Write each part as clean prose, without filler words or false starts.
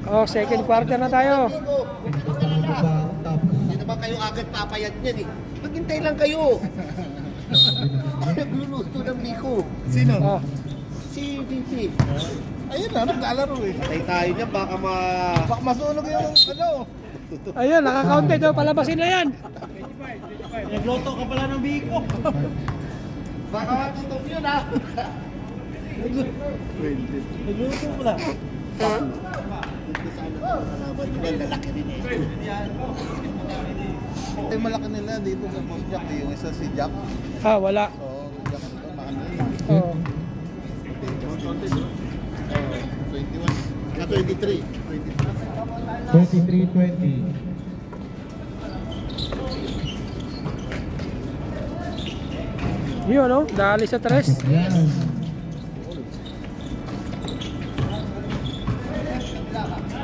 Oh, second quarter na tayo. Hindi naman kayo agad papayat niyan eh. Maghintay lang kayo. Nagluluto ng biko. Sino? Oh. Si VP. Ayun na, naglalaro eh. Patay tayo niyan, baka Masunog yung ano. Ayun, naka-counted daw, palabasin na yan. Nagluto ka pala ng biko. baka matutok yun ha. Nagluto pala. Lalaki rin eh. Ito yung malaki nila dito sa Jack eh. Yung isa si Jack. Ah, wala. So, Jack ito, makano eh. Oh. 21. 23. 23-20. Yun, no? Dali sa tres. Yan.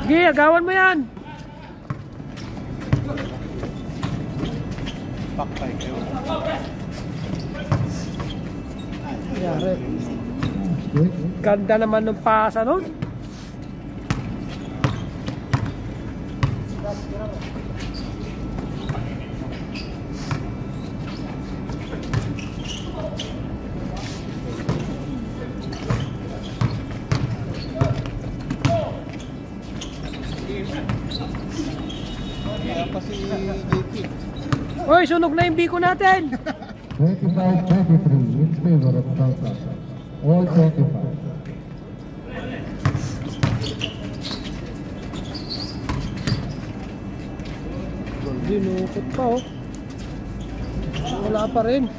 Sige, agawan mo yan. Pakpay kayo. Yari. Ganda naman ng pasa nun. Kaya pa si JP. Hoy, sunog na yung biko natin. 25-23 in favor of Calcutta. All 25. Dinukot pa, oh. Wala pa rin.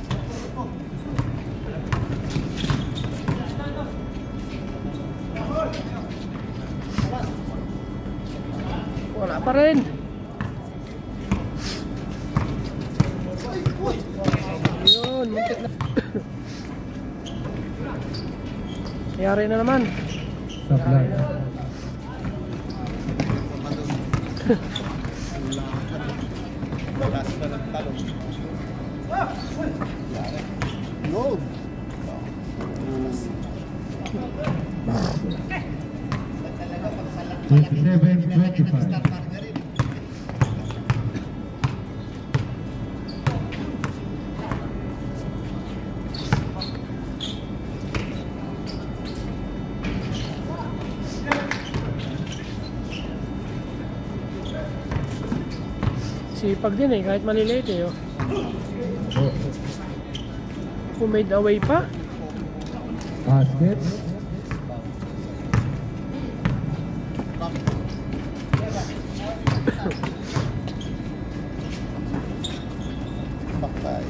Wala pa rin. Yun, muntik na. Yari na naman. Supply. Balas na ng talong. Go! 27-25. Sipag din eh, kahit maliliit eh. Oh. Kung made away pa. Basket. Pakpay.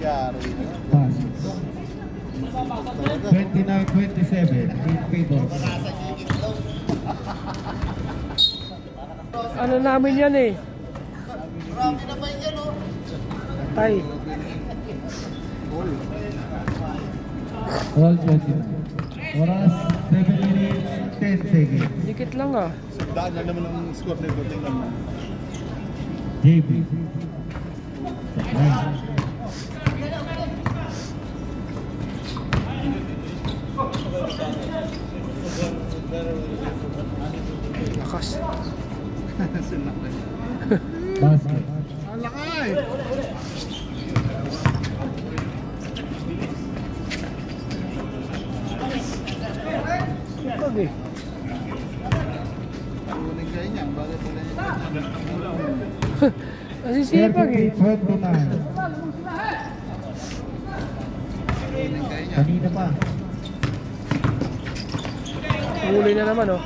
Yari. Pass. 29-27 in favor. Ano namin yan eh. Marami na ba yan oh? Tay. All 29. Oras 7 minutes 10 seconds. Dikit lang ah. Sandaan na naman ang score nito. Tingnan mo. JB. Supply. Lakas. Basket. Ang lakay! Sipag eh. Kunin kayo niya. Bakit pala niya? Kasi sipag eh. 29. Kunin kayo niya. Kanina pa. Huli na naman oh.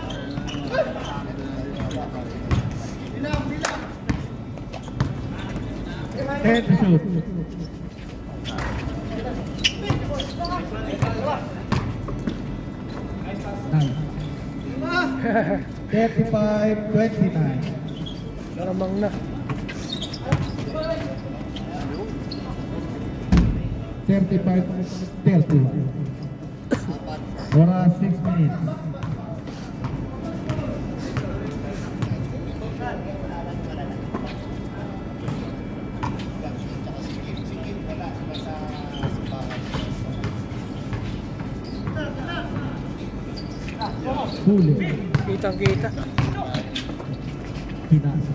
Ten to shoot. Nice. 35-29. Maramang na. 35-31. Oras 6 minutes. Huli. Kitang kita. Pinasa.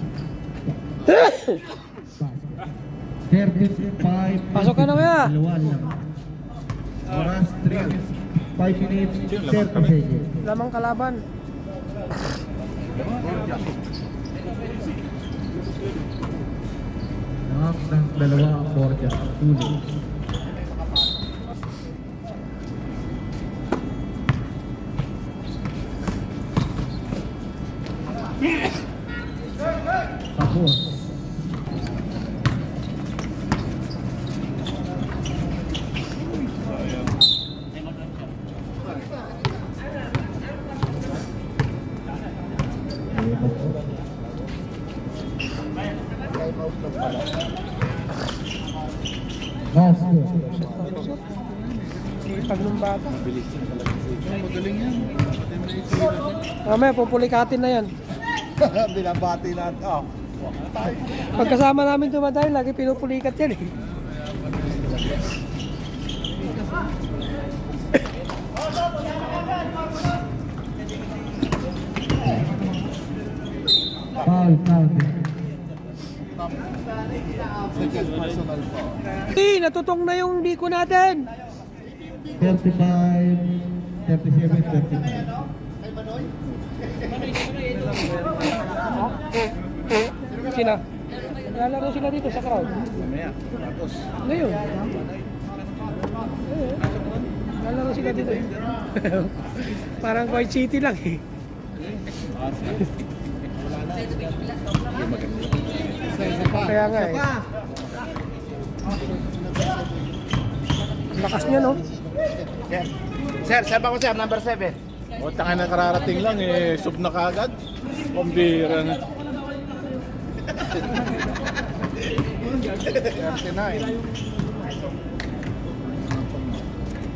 35. Pasok ka na kaya? Dalawa lang. Oras 5 minutes 30 seconds. Lamang kalaban. Knock ng dalawa ang Borja. Tuloy. Tapos. Pag nung bata. Magaling yan. Mamaya, pupulikatin na yan. Binabati natin. Oh. Pagkasama namin tumatay, lagi pinupulikat yan eh. Foul, foul. Second personal foul. Natutong na yung diko natin. 35, 37, 39. Sila. Nalaro sila dito sa crowd. Mamaya. Tapos. Ngayon. Nalaro sila dito. Parang White City lang eh. Kaya nga eh. Lakas niya no? Sir, sir ba ko sir? Number 7. O, taka na kararating lang eh. Sub na kagad. Pambira na. 39.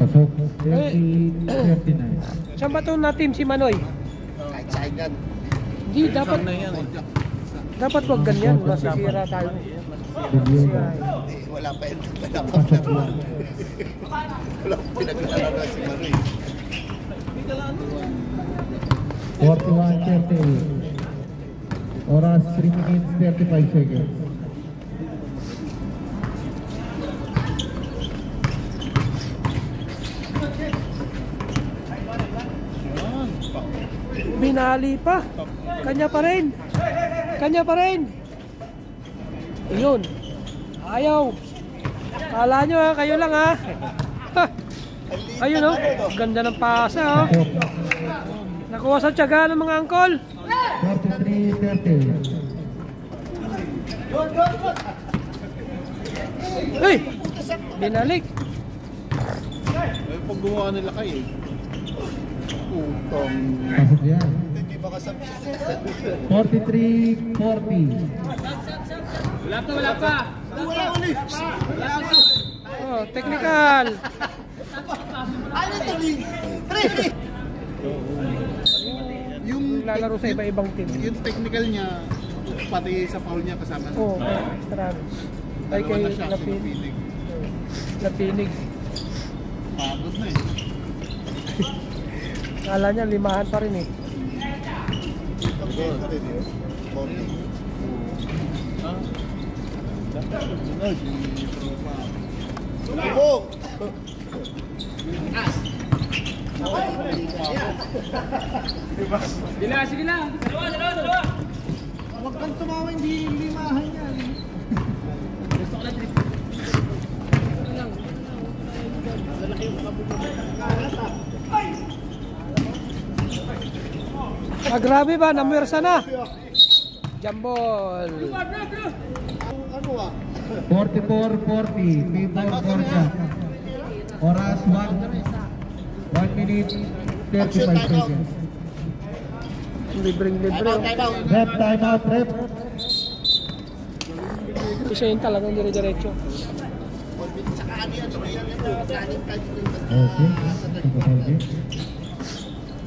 Pasok. 39. Saan ba ito na team si Manoy? Kahit saan yan. Hindi, dapat na yan eh. dapat wag ganyan. Masisira tayo. Masisira eh. Wala pa yun. Wala pa pinaglalaro. Wala pa pinaglalaro si Marie. 41, 38. Oras 3 minutes 35 seconds. Binali pa. Kanya pa rin. Kanya pa rin. Ayun. Ayaw. Kala nyo ha, kayo lang ha. Ayun oh. Ganda ng pasa oh. Nakuha sa tiyaga ng mga angkol. 43, 30. Uy! Binalik. Eh, pag gumawa nila kayo eh. Putong. Pasok yan. Hindi ba kasabi siya? 43, 40. Wala pa. Wala ulit. Oh, technical. Ano ito, Lee? Yung Lalaro sa iba-ibang team. yung technical niya, pati sa foul niya kasama na. Oo, extra. Ay Dalawa kay na siya, Lapinig. Lapinig. Pagod na eh. Kala niya limahan pa rin eh. Subong! Sige lang. Dalawa. Huwag kang tumawa, hindi limahan yan. Grabe ba? Namwersa na. Jambol. Ano ah? 44-40, favor Borja. Oras 1 minute 35 seconds. Libreng libre. Time out. Rep, time out, rep. Isa yun talagang dire-diretso. Saka ano yan, hindi yan ito. Planning time. Okay.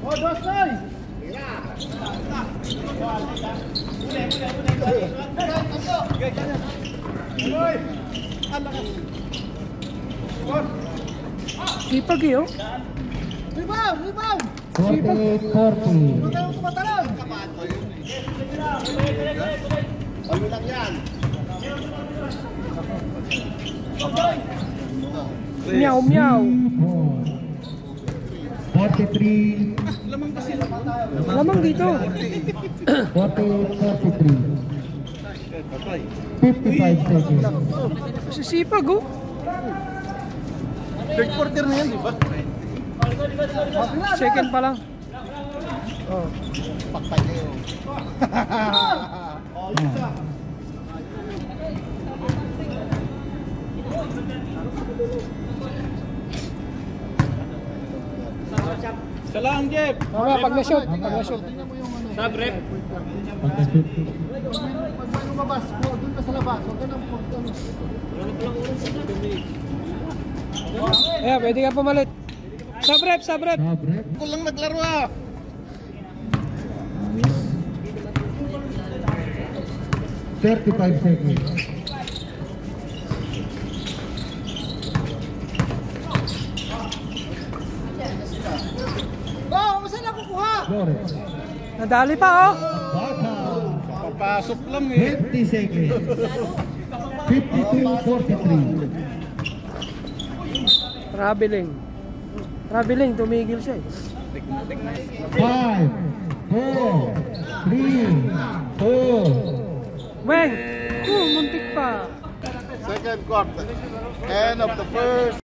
Oh, Dostay! Sipag eh oh. Rebound! 48-40. Ano lang yan? Meow, meow. 43. Lamang dito. 48-43. 55 seconds. Sisipag, oh. Third quarter na yan, di ba? Second pa lang. Oh. Paktay kayo. Isa lang, Jeff. Mama, pag na-shoot. Pag na-shoot. Sub rep. Pagka-shoot. Pag may lumabas, doon ka sa labas. Huwag ka nang ano. Ayan, pwede ka pumalit. Sub-rep, sub-rep. Sub-rep. Ako lang naglaro ah. Ayos. 35 seconds. Flores. Nadali pa, oh. Bata. Papasok lang eh. 20 seconds. 52-43. Traveling. Traveling, tumigil siya eh. 5, 4, 3, 2. Weng! Oh, muntik pa. Second quarter. End of the first.